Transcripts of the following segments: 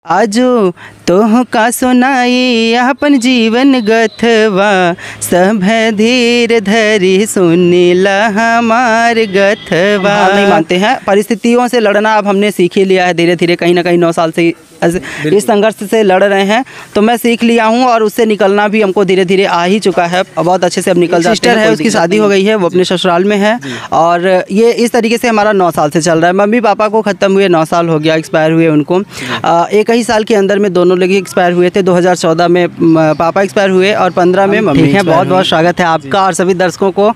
आजो तोह का सुनाई अपन जीवन गथवा, सब धीर धरी सुनीला हमार गथवा। हार नहीं मानते हैं, परिस्थितियों से लड़ना अब हमने सीख ही लिया है धीरे धीरे, कहीं ना कहीं 9 साल से इस संघर्ष से लड़ रहे हैं, तो मैं सीख लिया हूं और उससे निकलना भी हमको धीरे धीरे आ ही चुका है, बहुत अच्छे से अब निकल जाते हैं। सिस्टर है, उसकी शादी हो गई है, वो अपने ससुराल में है और ये इस तरीके से हमारा 9 साल से चल रहा है। मम्मी पापा को ख़त्म हुए 9 साल हो गया, एक्सपायर हुए उनको। एक ही साल के अंदर में दोनों लोग एक्सपायर हुए थे। 2014 में पापा एक्सपायर हुए और 15 में मम्मी। है, बहुत बहुत स्वागत है आपका और सभी दर्शकों को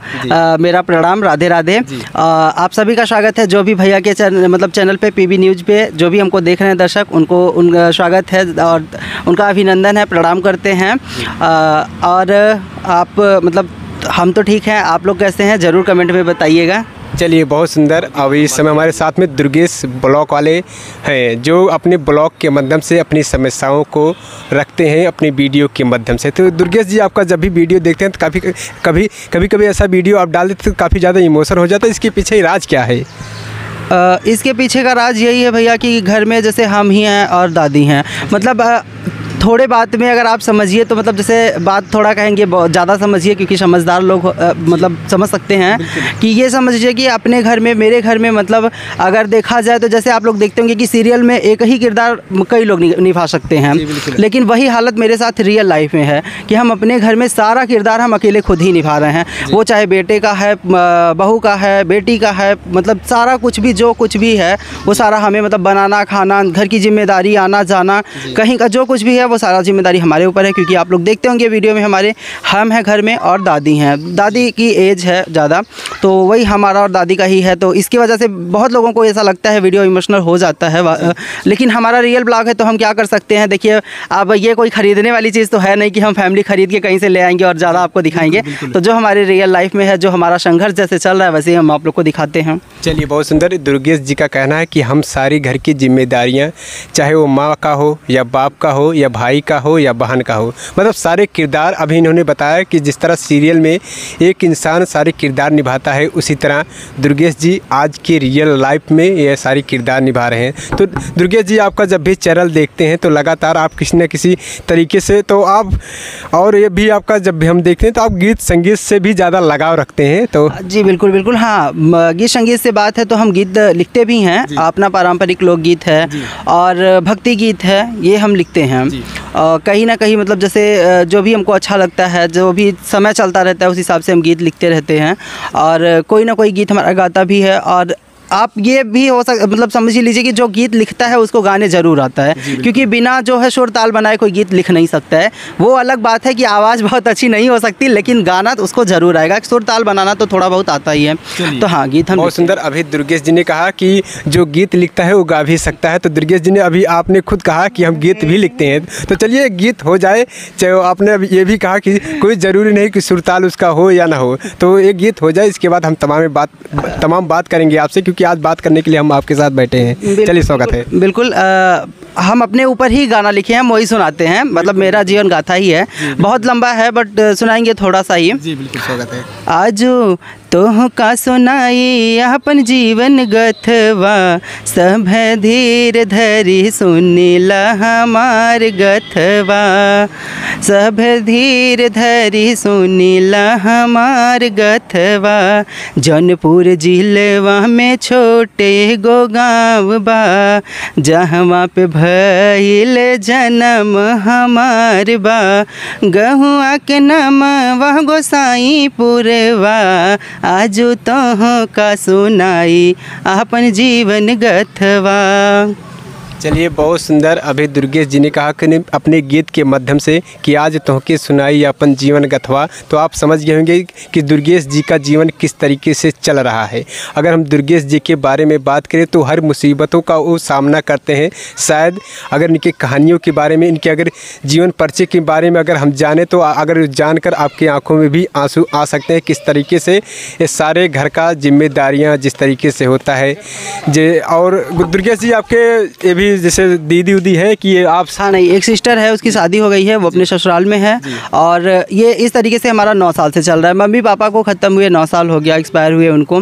मेरा प्रणाम, राधे राधे। आप सभी का स्वागत है, जो भी भैया के चैनल पे PB न्यूज़ पे जो भी हमको देख रहे हैं दर्शक, उनको उनका स्वागत है और उनका अभिनंदन है, प्रणाम करते हैं। और आप हम तो ठीक हैं, आप लोग कैसे हैं ज़रूर कमेंट में बताइएगा। चलिए, बहुत सुंदर। अभी इस समय हमारे साथ में दुर्गेश ब्लॉग वाले हैं, जो अपने ब्लॉग के माध्यम से अपनी समस्याओं को रखते हैं अपनी वीडियो के माध्यम से। तो दुर्गेश जी, आपका जब भी वीडियो देखते हैं तो कभी ऐसा वीडियो आप डाल देते तो काफ़ी ज़्यादा इमोशन हो जाता है, इसके पीछे राज क्या है? इसके पीछे का राज यही है भैया कि घर में जैसे हम ही हैं और दादी हैं, थोड़े बात में अगर आप समझिए तो जैसे बात थोड़ा कहेंगे बहुत ज़्यादा समझिए, क्योंकि समझदार लोग समझ सकते हैं कि ये समझिए कि अपने घर में, मेरे घर में अगर देखा जाए तो जैसे आप लोग देखते होंगे कि सीरियल में एक ही किरदार कई लोग निभा सकते हैं, लेकिन वही हालत मेरे साथ रियल लाइफ में है कि हम अपने घर में सारा किरदार हम अकेले खुद ही निभा रहे हैं। वो चाहे बेटे का है, बहू का है, बेटी का है, सारा कुछ भी, जो कुछ भी है वो सारा हमें बनाना खाना, घर की जिम्मेदारी, आना जाना, कहीं का जो कुछ भी है वो सारा जिम्मेदारी हमारे ऊपर है। क्योंकि आप लोग देखते होंगे वीडियो में हमारे हम हैं घर में और दादी हैं, दादी की एज है ज़्यादा, तो वही हमारा और दादी का ही है। तो इसकी वजह से बहुत लोगों को ऐसा लगता है, वीडियो इमोशनल हो जाता है, लेकिन हमारा रियल ब्लॉग है तो हम क्या कर सकते हैं। देखिए, अब ये कोई ख़रीदने वाली चीज़ तो है नहीं कि हम फैमिली खरीद के कहीं से ले आएंगे और ज़्यादा आपको दिखाएंगे। तो जो हमारे रियल लाइफ में है, जो हमारा संघर्ष जैसे चल रहा है, वैसे हम आप लोग को दिखाते हैं। चलिए, बहुत सुंदर। दुर्गेश जी का कहना है कि हम सारी घर की जिम्मेदारियाँ, चाहे वो माँ का हो या बाप का हो या भाई का हो या बहन का हो, सारे किरदार, अभी इन्होंने बताया कि जिस तरह सीरियल में एक इंसान सारे किरदार निभाता है, उसी तरह दुर्गेश जी आज के रियल लाइफ में ये सारी किरदार निभा रहे हैं। तो दुर्गेश जी, आपका जब भी चैनल देखते हैं तो लगातार आप किसी न किसी तरीके से, तो आप और ये भी आपका जब भी हम देखते हैं तो आप गीत संगीत से भी ज़्यादा लगाव रखते हैं। तो जी बिल्कुल बिल्कुल, हाँ, गीत संगीत से बात है तो हम गीत लिखते भी हैं, अपना पारंपरिक लोकगीत है और भक्ति गीत है, ये हम लिखते हैं। कहीं ना कहीं जैसे जो भी हमको अच्छा लगता है, जो भी समय चलता रहता है, उस हिसाब से हम गीत लिखते रहते हैं और कोई ना कोई गीत हमारा गाता भी है। और आप ये भी हो समझ लीजिए कि जो गीत लिखता है उसको गाने ज़रूर आता है, क्योंकि बिना जो है सुर ताल बनाए कोई गीत लिख नहीं सकता है। वो अलग बात है कि आवाज़ बहुत अच्छी नहीं हो सकती, लेकिन गाना तो उसको ज़रूर आएगा, सुर ताल बनाना तो थोड़ा बहुत आता ही है। तो हाँ, गीत हम बहुत सुंदर। अभी दुर्गेश जी ने कहा कि जो गीत लिखता है वो गा भी सकता है, तो दुर्गेश जी ने अभी आपने खुद कहा कि हम गीत भी लिखते हैं, तो चलिए गीत हो जाए। चाहे आपने अभी ये भी कहा कि कोई ज़रूरी नहीं कि सुर ताल उसका हो या ना हो, तो एक गीत हो जाए, इसके बाद हम तमाम बात करेंगे आपसे, क्योंकि आज बात करने के लिए हम आपके साथ बैठे हैं। चलिए, स्वागत है। बिल्कुल, हम अपने ऊपर ही गाना लिखे हैं, वही सुनाते हैं, मेरा जीवन गाथा ही है, बहुत लंबा है बट सुनाएंगे थोड़ा सा ही। जी बिल्कुल, स्वागत है। आजो तोह का सुनाई अपन जीवन गथवा, सब धीर धरी सुनीला हमार गथवा, सब धीर धरी सुनीला हमार गथवा। जौनपुर जिलवा में छोटे गो गाँव बा, जहाँ पे भइल जन्म हमार बा, गहुआ के नाम वह गोसाईपुरवा, आजो तोह का सुनाई अपन जीवन गथवा। चलिए, बहुत सुंदर। अभी दुर्गेश जी ने कहा कि अपने गीत के माध्यम से कि आज तोहके सुनाई अपन जीवन गथवा, तो आप समझ गए होंगे कि दुर्गेश जी का जीवन किस तरीके से चल रहा है। अगर हम दुर्गेश जी के बारे में बात करें तो हर मुसीबतों का वो सामना करते हैं। शायद अगर इनकी कहानियों के बारे में, इनके अगर जीवन परिचय के बारे में अगर हम जाने तो अगर जानकर आपकी आंखों में भी आंसू आ सकते हैं, किस तरीके से ये सारे घर का जिम्मेदारियाँ जिस तरीके से होता है। और दुर्गेश जी, आपके ये भी कोई जैसे दीदी उदी है कि ये आप? हाँ नहीं, एक सिस्टर है, उसकी शादी हो गई है, वो अपने ससुराल में है। और ये इस तरीके से हमारा 9 साल से चल रहा है। मम्मी पापा को ख़त्म हुए 9 साल हो गया, एक्सपायर हुए उनको।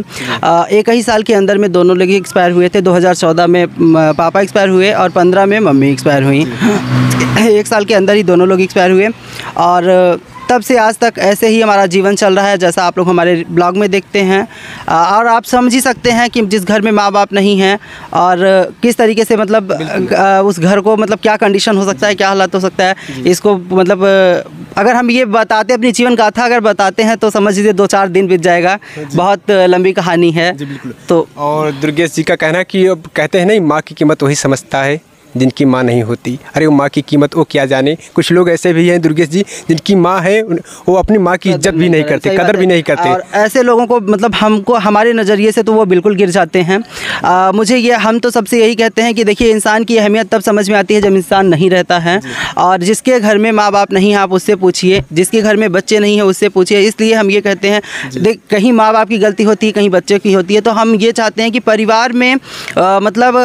एक ही साल के अंदर में दोनों लोग एक्सपायर हुए थे। 2014 में पापा एक्सपायर हुए और 15 में मम्मी एक्सपायर हुई। 1 साल के अंदर ही दोनों लोग एक्सपायर हुए और तब से आज तक ऐसे ही हमारा जीवन चल रहा है, जैसा आप लोग हमारे ब्लॉग में देखते हैं। और आप समझ ही सकते हैं कि जिस घर में माँ बाप नहीं हैं और किस तरीके से मतलब उस घर को मतलब क्या कंडीशन हो सकता है, क्या हालत हो सकता है। इसको मतलब अगर हम ये बताते अपनी जीवन गाथा अगर बताते हैं तो समझ लीजिए 2-4 दिन बीत जाएगा। बहुत लंबी कहानी है। तो और दुर्गेश जी का कहना है कि अब कहते हैं नहीं, माँ की कीमत वही समझता है जिनकी माँ नहीं होती। अरे वो माँ की कीमत वो क्या जाने। कुछ लोग ऐसे भी हैं दुर्गेश जी जिनकी माँ है, वो अपनी माँ की इज्जत भी नहीं करते, कदर भी नहीं करते। और ऐसे लोगों को मतलब हमको हमारे नज़रिए से तो वो बिल्कुल गिर जाते हैं। मुझे ये हम तो सबसे यही कहते हैं कि देखिए, इंसान की अहमियत तब समझ में आती है जब इंसान नहीं रहता है। और जिसके घर में माँ बाप नहीं है आप उससे पूछिए, जिसके घर में बच्चे नहीं हैं उससे पूछिए। इसलिए हम ये कहते हैं देख, कहीं माँ बाप की गलती होती है, कहीं बच्चे की होती है। तो हम ये चाहते हैं कि परिवार में मतलब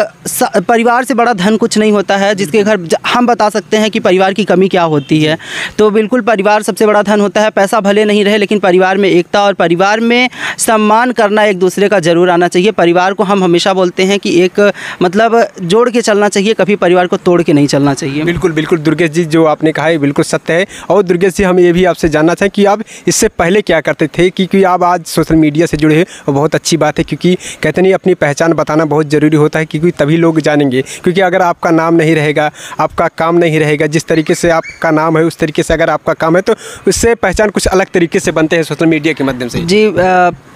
परिवार से बड़ा धन कुछ नहीं होता है। जिसके घर हम बता सकते हैं कि परिवार की कमी क्या होती है। तो बिल्कुल परिवार सबसे बड़ा धन होता है। पैसा भले नहीं रहे लेकिन परिवार में एकता और परिवार में सम्मान करना एक दूसरे का ज़रूर आना चाहिए। परिवार को हम हमेशा बोलते हैं कि एक मतलब जोड़ के चलना चाहिए, कभी परिवार को तोड़ के नहीं चलना चाहिए। बिल्कुल बिल्कुल दुर्गेश जी, जो आपने कहा है बिल्कुल सत्य है। और दुर्गेश जी, हम ये भी आपसे जानना चाहें कि आप इससे पहले क्या करते थे, क्योंकि आप आज सोशल मीडिया से जुड़े हैं और बहुत अच्छी बात है। क्योंकि कहते नहीं, अपनी पहचान बताना बहुत ज़रूरी होता है, क्योंकि तभी लोग जानेंगे। क्योंकि अगर आपका नाम नहीं रहेगा, आपका काम नहीं रहेगा, जिस तरीके से आपका नाम है उस तरीके से अगर आपका काम है तो उससे पहचान कुछ अलग तरीके से बनते हैं सोशल मीडिया के माध्यम से। जी,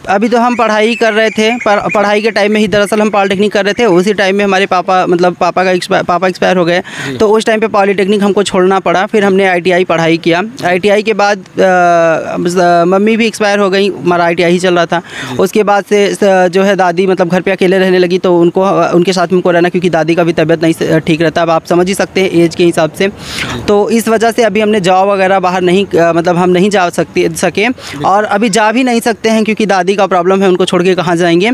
अभी तो हम पढ़ाई कर रहे थे, पर पढ़ाई के टाइम में ही दरअसल हम पॉलिटेक्निक कर रहे थे। उसी टाइम में हमारे पापा मतलब पापा एक्सपायर हो गए, तो उस टाइम पे पॉलिटेक्निक हमको छोड़ना पड़ा। फिर हमने आईटीआई पढ़ाई किया। आईटीआई के बाद मम्मी भी एक्सपायर हो गई, हमारा आईटीआई ही चल रहा था। उसके बाद से जो है दादी मतलब घर पे अकेले रहने लगी, तो उनके साथ में हमको रहना, क्योंकि दादी का भी तबीयत नहीं ठीक रहता। अब आप समझ ही सकते हैं एज के हिसाब से। तो इस वजह से अभी हमने जॉब वगैरह बाहर नहीं मतलब हम नहीं जा सके और अभी जा भी नहीं सकते हैं, क्योंकि दादी का प्रॉब्लम है, उनको छोड़ के कहाँ जाएंगे।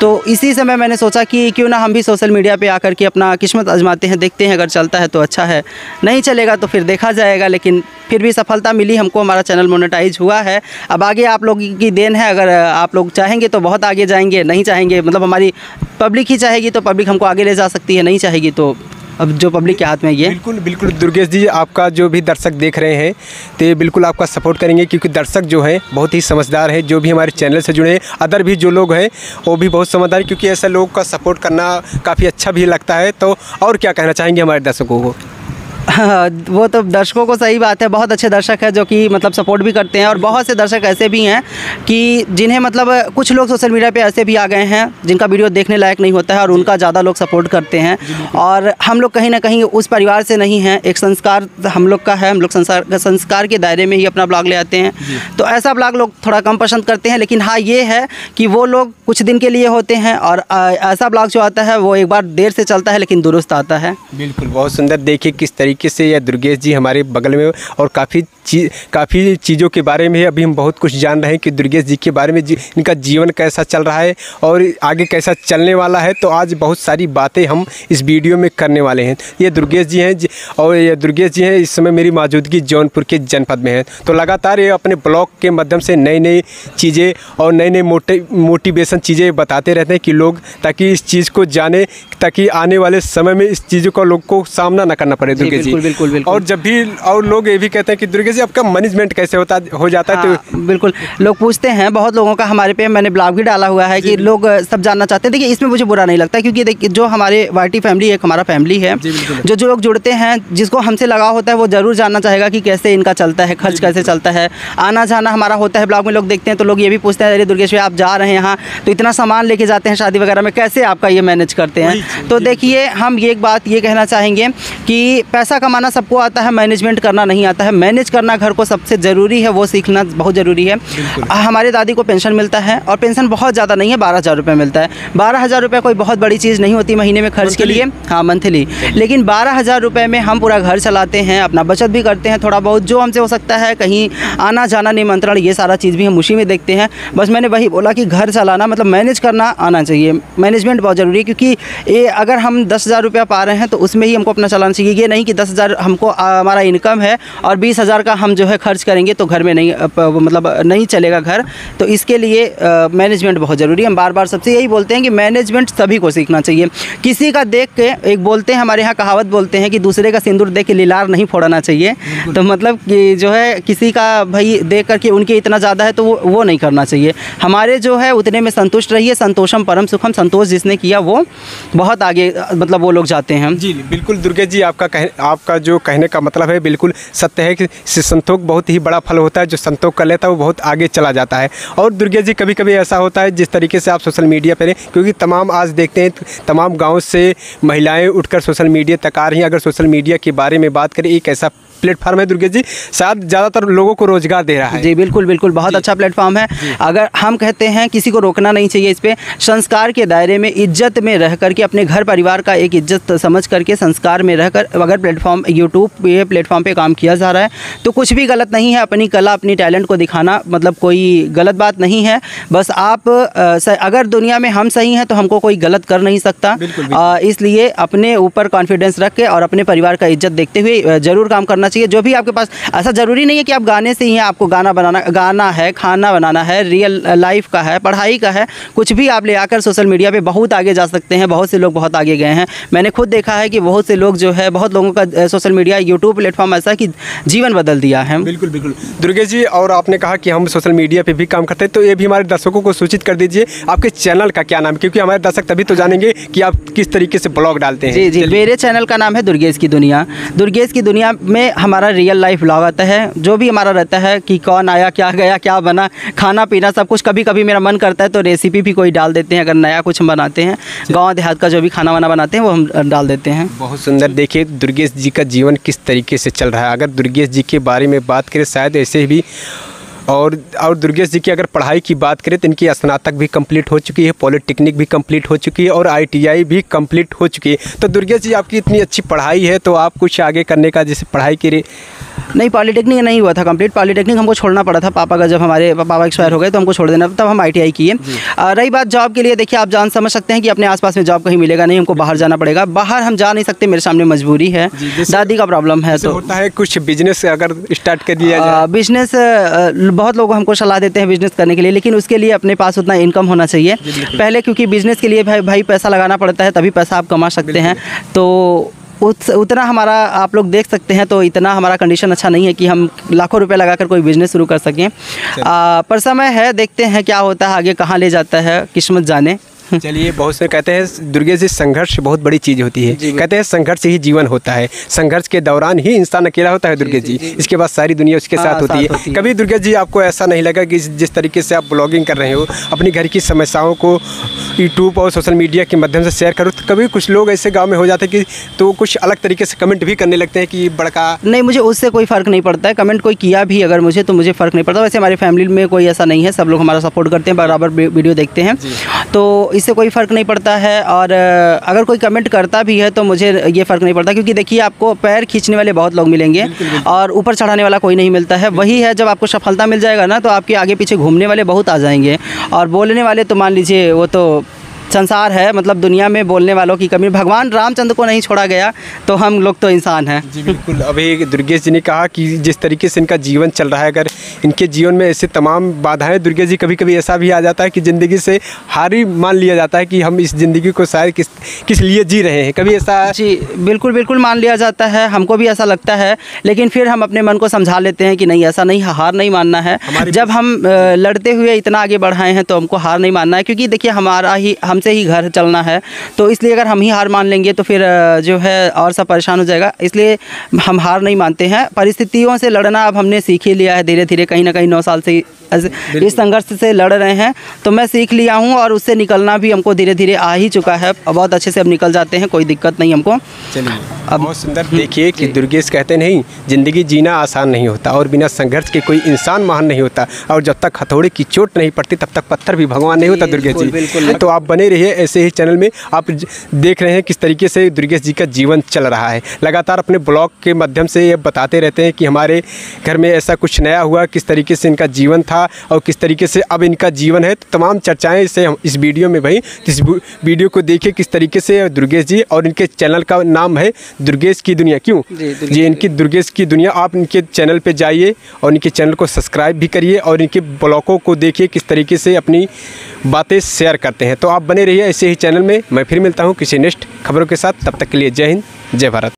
तो इसी समय मैंने सोचा कि क्यों ना हम भी सोशल मीडिया पे आकर के अपना किस्मत आजमाते हैं, देखते हैं अगर चलता है तो अच्छा है, नहीं चलेगा तो फिर देखा जाएगा। लेकिन फिर भी सफलता मिली हमको, हमारा चैनल मोनेटाइज हुआ है। अब आगे आप लोग की देन है, अगर आप लोग चाहेंगे तो बहुत आगे जाएंगे, नहीं चाहेंगे मतलब हमारी पब्लिक ही चाहेगी तो पब्लिक हमको आगे ले जा सकती है, नहीं चाहेगी तो अब जो पब्लिक के हाथ में ये। बिल्कुल बिल्कुल दुर्गेश जी, आपका जो भी दर्शक देख रहे हैं तो ये बिल्कुल आपका सपोर्ट करेंगे, क्योंकि दर्शक जो हैं बहुत ही समझदार हैं। जो भी हमारे चैनल से जुड़े हैं, अदर भी जो लोग हैं वो भी बहुत समझदार हैं, क्योंकि ऐसे लोगों का सपोर्ट करना काफ़ी अच्छा भी लगता है। तो और क्या कहना चाहेंगे हमारे दर्शकों को? वो तो दर्शकों को सही बात है, बहुत अच्छे दर्शक हैं जो कि मतलब सपोर्ट भी करते हैं। और बहुत से दर्शक ऐसे भी हैं कि जिन्हें मतलब कुछ लोग सोशल मीडिया पे ऐसे भी आ गए हैं जिनका वीडियो देखने लायक नहीं होता है और उनका ज़्यादा लोग सपोर्ट करते हैं। और हम लोग कहीं ना कहीं उस परिवार से नहीं हैं, एक संस्कार हम लोग का है, हम लोग संस्कार के दायरे में ही अपना ब्लॉग ले आते हैं। तो ऐसा ब्लॉग लोग थोड़ा कम पसंद करते हैं। लेकिन हाँ ये है कि वो लोग कुछ दिन के लिए होते हैं और ऐसा ब्लॉग जो आता है वो एक बार देर से चलता है लेकिन दुरुस्त आता है। बिल्कुल, बहुत सुंदर। देखिए किस तरीके से यह दुर्गेश जी हमारे बगल में और काफ़ी चीज़ों के बारे में अभी हम बहुत कुछ जान रहे हैं कि दुर्गेश जी के बारे में इनका जीवन कैसा चल रहा है और आगे कैसा चलने वाला है। तो आज बहुत सारी बातें हम इस वीडियो में करने वाले हैं। ये दुर्गेश जी हैं और ये दुर्गेश जी हैं इस समय मेरी मौजूदगी जौनपुर के जनपद में है। तो लगातार ये अपने ब्लॉग के माध्यम से नई नई चीज़ें और नई नई मोटिवेशन चीज़ें बताते रहते हैं कि लोग ताकि इस चीज़ को जाने, ताकि आने वाले समय में इस चीज़ों का लोग को सामना ना करना पड़े। दुर्गेश जी बिल्कुल। और जब भी और लोग ये भी कहते हैं कि दुर्गेश जी आपका मैनेजमेंट कैसे हो जाता है? तो बिल्कुल लोग पूछते हैं, बहुत लोगों का हमारे पे मैंने ब्लॉग भी डाला हुआ है कि लोग सब जानना चाहते हैं। देखिए इसमें मुझे बुरा नहीं लगता, क्योंकि देखिए जो हमारे वाईटी फैमिली एक हमारा फैमिली है, जो लोग जुड़ते हैं जिसको हमसे लगाव होता है वो ज़रूर जानना चाहेगा कि कैसे इनका चलता है, खर्च कैसे चलता है, आना जाना हमारा होता है। ब्लॉग में लोग देखते हैं तो लोग ये भी पूछते हैं, अरे दुर्गेश भाई आप जा रहे हैं यहाँ तो इतना सामान लेके जाते हैं शादी वगैरह में, कैसे आपका ये मैनेज करते हैं? तो देखिए हम ये एक बात ये कहना चाहेंगे कि पैसा पैसा कमाना सबको आता है, मैनेजमेंट करना नहीं आता है। मैनेज करना घर को सबसे ज़रूरी है, वो सीखना बहुत ज़रूरी है। हमारे दादी को पेंशन मिलता है और पेंशन बहुत ज़्यादा नहीं है, 12,000 रुपये मिलता है। 12,000 रुपये कोई बहुत बड़ी चीज़ नहीं होती महीने में खर्च के लिए, हाँ मंथली। लेकिन 12,000 रुपये में हम पूरा घर चलाते हैं, अपना बचत भी करते हैं, थोड़ा बहुत जो हमसे हो सकता है, कहीं आना जाना निमंत्रण, ये सारा चीज़ भी हम उसी में देखते हैं। बस मैंने वही बोला कि घर चलाना मतलब मैनेज करना आना चाहिए। मैनेजमेंट बहुत ज़रूरी है, क्योंकि ये अगर हम 10,000 रुपया पा रहे हैं तो उसमें ही हमको अपना चलाना चाहिए। ये नहीं कि 10,000 हमको हमारा इनकम है और 20,000 का हम जो है खर्च करेंगे तो घर में नहीं मतलब नहीं चलेगा घर। तो इसके लिए मैनेजमेंट बहुत ज़रूरी है। हम बार बार सबसे यही बोलते हैं कि मैनेजमेंट सभी को सीखना चाहिए। किसी का देख के, एक बोलते हैं हमारे यहाँ कहावत बोलते हैं कि दूसरे का सिंदूर देख के लीलार नहीं फोड़ना चाहिए। तो मतलब कि जो है किसी का भाई देख करके उनके इतना ज़्यादा है तो वो नहीं करना चाहिए। हमारे जो है उतने में संतुष्ट रहिए। संतोषम परम सुखम, संतोष जिसने किया वो बहुत आगे मतलब वो लोग जाते हैं। जी बिल्कुल दुर्गेश जी, आपका जो कहने का मतलब है बिल्कुल सत्य है कि संतोष बहुत ही बड़ा फल होता है। जो संतोष कर लेता है वो बहुत आगे चला जाता है। और दुर्गेश जी कभी कभी ऐसा होता है जिस तरीके से आप सोशल मीडिया पर, क्योंकि तमाम आज देखते हैं तमाम गाँव से महिलाएँ उठकर सोशल मीडिया तक आ रही हैं। अगर सोशल मीडिया के बारे में बात करें, एक ऐसा प्लेटफार्म है दुर्गेश जी, शायद ज़्यादातर लोगों को रोजगार दे रहा है। जी बिल्कुल बिल्कुल, बहुत अच्छा प्लेटफॉर्म है। अगर हम कहते हैं किसी को रोकना नहीं चाहिए, इस पे संस्कार के दायरे में इज्जत में रह करके अपने घर परिवार का एक इज्जत समझ करके संस्कार में रहकर अगर प्लेटफॉर्म यूट्यूब ये प्लेटफॉर्म पे काम किया जा रहा है तो कुछ भी गलत नहीं है। अपनी कला अपनी टैलेंट को दिखाना मतलब कोई गलत बात नहीं है। बस आप अगर दुनिया में हम सही हैं तो हमको कोई गलत कर नहीं सकता। इसलिए अपने ऊपर कॉन्फिडेंस रख के और अपने परिवार का इज्जत देखते हुए ज़रूर काम करना चाहिए। जो भी आपके पास, ऐसा ज़रूरी नहीं है कि आप गाने से ही हैं, आपको गाना है, खाना बनाना है, रियल लाइफ का है, पढ़ाई का है, कुछ भी आप ले आकर सोशल मीडिया पे बहुत आगे जा सकते हैं। बहुत से लोग बहुत आगे गए हैं। मैंने खुद देखा है कि बहुत से लोग जो है, बहुत लोगों का सोशल मीडिया यूट्यूब प्लेटफॉर्म ऐसा कि जीवन बदल दिया है। बिल्कुल बिल्कुल दुर्गेश जी, और आपने कहा कि हम सोशल मीडिया पर भी काम करते हैं, तो ये भी हमारे दर्शकों को सूचित कर दीजिए आपके चैनल का क्या नाम है, क्योंकि हमारे दर्शक तभी तो जानेंगे कि आप किस तरीके से ब्लॉग डालते हैं। जी जी, मेरे चैनल का नाम है दुर्गेश की दुनिया। दुर्गेश की दुनिया में हमारा रियल लाइफ ब्लॉग आता है। जो भी हमारा रहता है कि कौन आया, क्या गया, क्या बना, खाना पीना सब कुछ। कभी कभी मेरा मन करता है तो रेसिपी भी कोई डाल देते हैं, अगर नया कुछ हम बनाते हैं, गांव देहात का जो भी खाना वाना बनाते हैं वो हम डाल देते हैं। बहुत सुंदर। देखिए दुर्गेश जी का जीवन किस तरीके से चल रहा है। अगर दुर्गेश जी के बारे में बात करें शायद ऐसे भी, और दुर्गेश जी की अगर पढ़ाई की बात करें तो इनकी स्नातक भी कंप्लीट हो चुकी है, पॉलिटेक्निक भी कंप्लीट हो चुकी है और ITI भी कंप्लीट हो चुकी है। तो दुर्गेश जी आपकी इतनी अच्छी पढ़ाई है तो आप कुछ आगे करने का, जैसे पढ़ाई की नहीं, पॉलिटेक्निक नहीं हुआ था कंप्लीट। पॉलिटेक्निक हमको छोड़ना पड़ा था, पापा का जब हमारे पापा एक्सपायर हो गए तो हमको छोड़ देना, तब हम ITI किए। रही बात जॉब के लिए, देखिए आप जान समझ सकते हैं कि अपने आसपास में जॉब कहीं मिलेगा नहीं, हमको बाहर जाना पड़ेगा। बाहर हम जा नहीं सकते, मेरे सामने मजबूरी है, दादी का प्रॉब्लम है। तो होता है कुछ बिजनेस अगर स्टार्ट कर दिया जाए, बिजनेस बहुत लोग हमको सलाह देते हैं बिजनेस करने के लिए, लेकिन उसके लिए अपने पास उतना इनकम होना चाहिए पहले, क्योंकि बिजनेस के लिए भाई पैसा लगाना पड़ता है, तभी पैसा आप कमा सकते हैं। तो उतना हमारा आप लोग देख सकते हैं, तो इतना हमारा कंडीशन अच्छा नहीं है कि हम लाखों रुपए लगाकर कोई बिज़नेस शुरू कर सकें। पर समय है, देखते हैं क्या होता है आगे, कहाँ ले जाता है किस्मत जाने। चलिए, बहुत से कहते हैं दुर्गेश जी संघर्ष बहुत बड़ी चीज़ होती है। कहते हैं संघर्ष से ही जीवन होता है, संघर्ष के दौरान ही इंसान अकेला होता है दुर्गेश जी, इसके बाद सारी दुनिया उसके साथ होती है। कभी दुर्गेश जी आपको ऐसा नहीं लगा कि जिस तरीके से आप ब्लॉगिंग कर रहे हो, अपनी घर की समस्याओं को यूट्यूब और सोशल मीडिया के माध्यम से शेयर करो, तो कभी कुछ लोग ऐसे गाँव में हो जाते हैं कि तो कुछ अलग तरीके से कमेंट भी करने लगते हैं कि बड़का नहीं, मुझे उससे कोई फ़र्क नहीं पड़ता है। कमेंट कोई किया भी अगर मुझे, तो मुझे फ़र्क नहीं पड़ता। वैसे हमारी फैमिली में कोई ऐसा नहीं है, सब लोग हमारा सपोर्ट करते हैं, बराबर वीडियो देखते हैं, तो इससे कोई फ़र्क नहीं पड़ता है। और अगर कोई कमेंट करता भी है तो मुझे ये फ़र्क नहीं पड़ता, क्योंकि देखिए आपको पैर खींचने वाले बहुत लोग मिलेंगे और ऊपर चढ़ाने वाला कोई नहीं मिलता है। वही है, जब आपको सफलता मिल जाएगा ना तो आपके आगे पीछे घूमने वाले बहुत आ जाएंगे, और बोलने वाले तो मान लीजिए वो तो संसार है, मतलब दुनिया में बोलने वालों की कमी। भगवान रामचंद्र को नहीं छोड़ा गया तो हम लोग तो इंसान हैं। जी बिल्कुल। अभी दुर्गेश जी ने कहा कि जिस तरीके से इनका जीवन चल रहा है, अगर इनके जीवन में ऐसे तमाम बाधाएं, दुर्गेश जी कभी कभी ऐसा भी आ जाता है कि ज़िंदगी से हार ही मान लिया जाता है कि हम इस ज़िंदगी को शायद किस लिए जी रहे हैं, कभी ऐसा? जी बिल्कुल बिल्कुल मान लिया जाता है, हमको भी ऐसा लगता है, लेकिन फिर हम अपने मन को समझा लेते हैं कि नहीं, ऐसा नहीं, हार नहीं मानना है। जब हम लड़ते हुए इतना आगे बढ़ाए हैं तो हमको हार नहीं मानना है, क्योंकि देखिए हमसे ही घर चलना है, तो इसलिए अगर हम ही हार मान लेंगे तो फिर जो है और सब परेशान हो जाएगा। इसलिए हम हार नहीं मानते हैं। परिस्थितियों से लड़ना अब हमने सीख ही लिया है धीरे धीरे, कहीं ना कहीं 9 साल से इस संघर्ष से लड़ रहे हैं, तो मैं सीख लिया हूँ और उससे निकलना भी हमको धीरे धीरे आ ही चुका है। बहुत अच्छे से अब निकल जाते हैं, कोई दिक्कत नहीं हमको। चलिए, अब बहुत सुंदर। देखिए कि दुर्गेश कहते नहीं, ज़िंदगी जीना आसान नहीं होता और बिना संघर्ष के कोई इंसान महान नहीं होता, और जब तक हथौड़े की चोट नहीं पड़ती तब तक पत्थर भी भगवान नहीं होता। दुर्गेश जी, तो आप बने रहिए ऐसे ही चैनल में। आप देख रहे हैं किस तरीके से दुर्गेश जी का जीवन चल रहा है। लगातार अपने ब्लॉग के माध्यम से ये बताते रहते हैं कि हमारे घर में ऐसा कुछ नया हुआ, किस तरीके से इनका जीवन था और किस तरीके से अब इनका जीवन है। तो तमाम चर्चाएं इसे हम इस वीडियो में भाई, इस वीडियो को देखिए किस तरीके से दुर्गेश जी, और इनके चैनल का नाम है दुर्गेश की दुनिया। क्यों जी, इनकी दुर्गेश की दुनिया। आप इनके चैनल पे जाइए और इनके चैनल को सब्सक्राइब भी करिए और इनके ब्लॉगों को देखिए किस तरीके से अपनी बातें शेयर करते हैं। तो आप बने रहिए ऐसे ही चैनल में। मैं फिर मिलता हूँ किसी नेक्स्ट खबरों के साथ, तब तक के लिए जय हिंद, जय भारत।